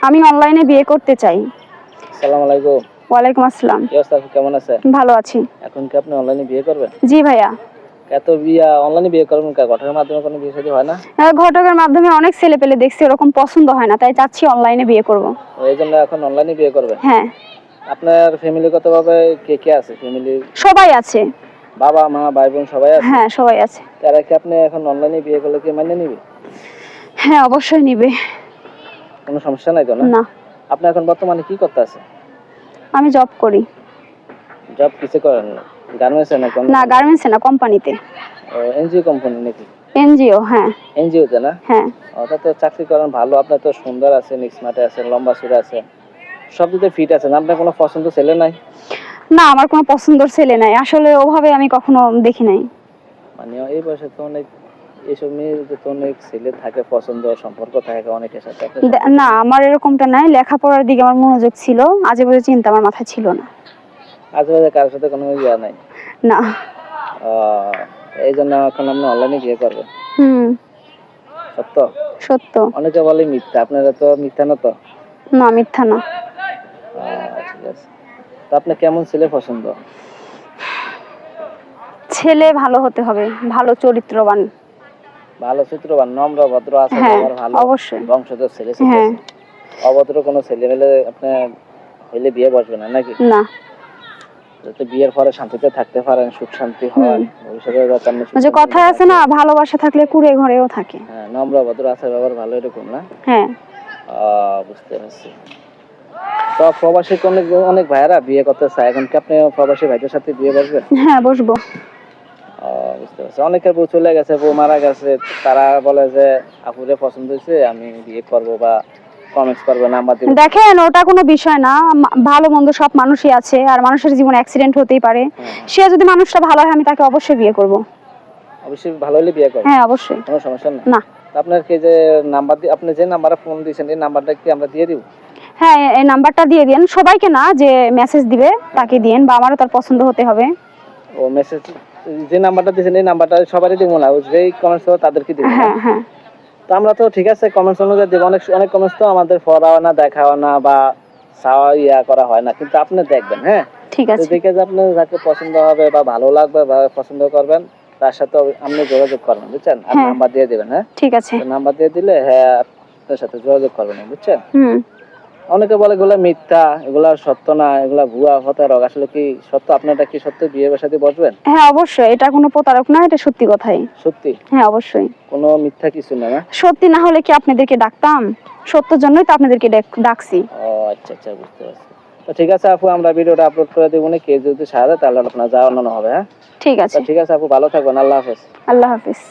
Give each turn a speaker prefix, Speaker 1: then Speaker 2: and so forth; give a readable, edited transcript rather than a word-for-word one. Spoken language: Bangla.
Speaker 1: আমি অনলাইনে বিয়ে করতে চাই।
Speaker 2: আসসালামু আলাইকুম।
Speaker 1: ওয়ালাইকুম আসসালাম।
Speaker 2: কি অবস্থা, কেমন আছেন?
Speaker 1: ভালো আছি।
Speaker 2: এখন কি আপনি অনলাইনে বিয়ে করবেন?
Speaker 1: জি ভাইয়া।
Speaker 2: এত অনলাইনে বিয়ে করবেন কে? ঘটনার মাধ্যমে কোনো বিয়ে শাদী হয় না?
Speaker 1: ঘটকের মাধ্যমে অনেক ছেলে পেলে দেখছি, ওরকম পছন্দ হয় না, তাই চাচ্ছি অনলাইনে বিয়ে করব।
Speaker 2: এই জন্য এখন অনলাইনে বিয়ে করবেন?
Speaker 1: হ্যাঁ।
Speaker 2: আপনার ফ্যামিলিগতভাবে কে কে আছে? ফ্যামিলি
Speaker 1: সবাই আছে।
Speaker 2: বাবা মা ভাই বোন সবাই আছে?
Speaker 1: হ্যাঁ, সবাই আছে।
Speaker 2: তারা কি আপনি এখন অনলাইনে বিয়ে করলে কি মেনে নিবে?
Speaker 1: হ্যাঁ, অবশ্যই নিবে।
Speaker 2: কোনো সমস্যা নাই তো না?
Speaker 1: না।
Speaker 2: আপনি এখন বর্তমানে কি করতে আছেন?
Speaker 1: আমি জব করি।
Speaker 2: জব কিসে করেন? গার্মেন্টস না কোন?
Speaker 1: না, গার্মেন্টসে না, কোম্পানিতে।
Speaker 2: ও, এনজিও কোম্পানি নাকি?
Speaker 1: এনজিও, হ্যাঁ।
Speaker 2: এনজিও তে না?
Speaker 1: হ্যাঁ।
Speaker 2: ওটা তো চাকরি করেন ভালো, আপনি তো সুন্দর আছেন, স্মার্ট আছেন, লম্বা চূড়া আছেন, সব দিকে ফিট আছেন। আপনার কোনো পছন্দ ছেলে নাই?
Speaker 1: না, আমার কোনো পছন্দের ছেলে নাই, আসলে ওভাবে আমি কখনো দেখি নাই।
Speaker 2: মানে এই বয়সে তো অনেক এইসব মেয়ের তো অনেক ছেলে থাকে, পছন্দ সম্পর্ক থাকে অনেকের সাথে।
Speaker 1: না, আমার এরকমটা নাই। লেখাপড়ার দিকে আমার মনোযোগ ছিল, আজে বাজে চিন্তা আমার মাথায় ছিল না।
Speaker 2: আজে কারোর সাথে কোনো ইয়া নাই?
Speaker 1: না।
Speaker 2: এই জন্য এখন আপনি অনলাইনে বিয়ে করবেন? সত্য?
Speaker 1: সত্য।
Speaker 2: অনেকে বলে মিথ্যা, আপনারা তো মিথ্যা না তো?
Speaker 1: না, মিথ্যা না।
Speaker 2: ঠিক আছে। তো আপনি কেমন ছেলে পছন্দ?
Speaker 1: ছেলে ভালো হতে হবে, ভালো চরিত্রবান।
Speaker 2: ভালো চরিত্রবান, নম্র ভদ্র আছে, ব্যবহার ভালো,
Speaker 1: অবশ্যই
Speaker 2: বংশধর ছেলে।
Speaker 1: হ্যাঁ।
Speaker 2: অভদ্র কোনো ছেলে হলে আপনি হইলে বিয়ে বসবে না নাকি?
Speaker 1: না।
Speaker 2: যাতে বিয়ের পরে শান্তিতে থাকতে পারেন, সুখ শান্তি হয়, ভবিষ্যতে যাতে আপনি
Speaker 1: যে কথায় আছে না, ভালোবাসা থাকলে কুড়ে ঘরেও থাকে।
Speaker 2: হ্যাঁ, নম্র ভদ্র আছে, ব্যবহার ভালো, এরকম না?
Speaker 1: হ্যাঁ।
Speaker 2: বুঝতে পারছি। তো প্রবাসী অনেক ভাইয়েরা বিয়ে করতে চায়, এখন কি আপনি প্রবাসী ভাইদের সাথে বিয়ে বসবেন?
Speaker 1: হ্যাঁ, বসবো।
Speaker 2: বুঝতে পারছি। অনেকের বউ চলে গেছে, বউ মারা গেছে, তারা বলে যে আপুরে পছন্দ হয়েছে, আমি বিয়ে করবো বা কমেন্টস করবে, নাম্বার দিবে।
Speaker 1: দেখেন, ওটা কোনো বিষয় না। ভালো মন্দ সব মানুষই আছে, আর মানুষের জীবনে অ্যাক্সিডেন্ট হতেই পারে। সে যদি মানুষটা ভালো হয়, আমি তাকে অবশ্যই বিয়ে করব।
Speaker 2: অবশ্যই ভালো হলে বিয়ে করবেন?
Speaker 1: হ্যাঁ, অবশ্যই,
Speaker 2: কোনো সমস্যা
Speaker 1: না।
Speaker 2: আপনার কি যে নাম্বার আপনি যে নাম্বারে ফোন দিয়েছেন, এই নাম্বারটা কি আমরা দিয়ে দিব?
Speaker 1: হ্যাঁ, এই নাম্বারটা দিয়ে দিন। সবাইকে না, যে মেসেজ দিবে তাকে দিন, বা আমারও তার পছন্দ হতে হবে।
Speaker 2: ও, মেসেজ যে নাম্বারটা দিয়েছেন এই নাম্বারটা সবারই দিব না, যেই কমেন্টস করবে তাদেরকে দিব?
Speaker 1: হ্যাঁ, হ্যাঁ।
Speaker 2: তো আমরা তো ঠিক আছে কমেন্টস অনুযায়ী দেব। অনেক কমেন্টস তো আমাদের পড়াও না, দেখাও না, বা চাওয়া করা হয় না, কিন্তু আপনি দেখবেন। হ্যাঁ,
Speaker 1: ঠিক আছে।
Speaker 2: দেখে যে আপনার যাকে পছন্দ হবে বা ভালো লাগবে বা পছন্দ করবেন, তার সাথে আপনি যোগাযোগ করবেন, বুঝছেন? আর নাম্বার দিয়ে দিবেন। হ্যাঁ,
Speaker 1: ঠিক আছে।
Speaker 2: নাম্বার দিয়ে দিলে হ্যাঁ আপনার সাথে যোগাযোগ করবেন, বুঝছেন? অনেকে বলে এগুলা মিথ্যা, এগুলা সত্য না, এগুলা ভুয়া প্রতারক। আসলে কি সত্য? আপনারটা কি সত্য বিয়ে শাদী বসবেন?
Speaker 1: হ্যাঁ, অবশ্যই। এটা কোনো প্রতারক না, এটা সত্যি কথাই।
Speaker 2: সত্যি?
Speaker 1: হ্যাঁ, অবশ্যই।
Speaker 2: কোনো মিথ্যা কিছু না? না,
Speaker 1: সত্যি না হলে কি আপনাদেরকে ডাকতাম? সত্যের জন্যই তো আপনাদেরকে ডাকছি।
Speaker 2: আচ্ছা আচ্ছা, বুঝতে পারছি। তো ঠিক আছে আপু, আমরা ভিডিওটা আপলোড করে দেবো, কে যদি সাহায্য তাহলে আপনার যাওয়ানো হবে। হ্যাঁ,
Speaker 1: ঠিক আছে।
Speaker 2: ঠিক আছে আপু, ভালো থাকবেন। আল্লাহ হাফেজ।
Speaker 1: আল্লাহ হাফেজ।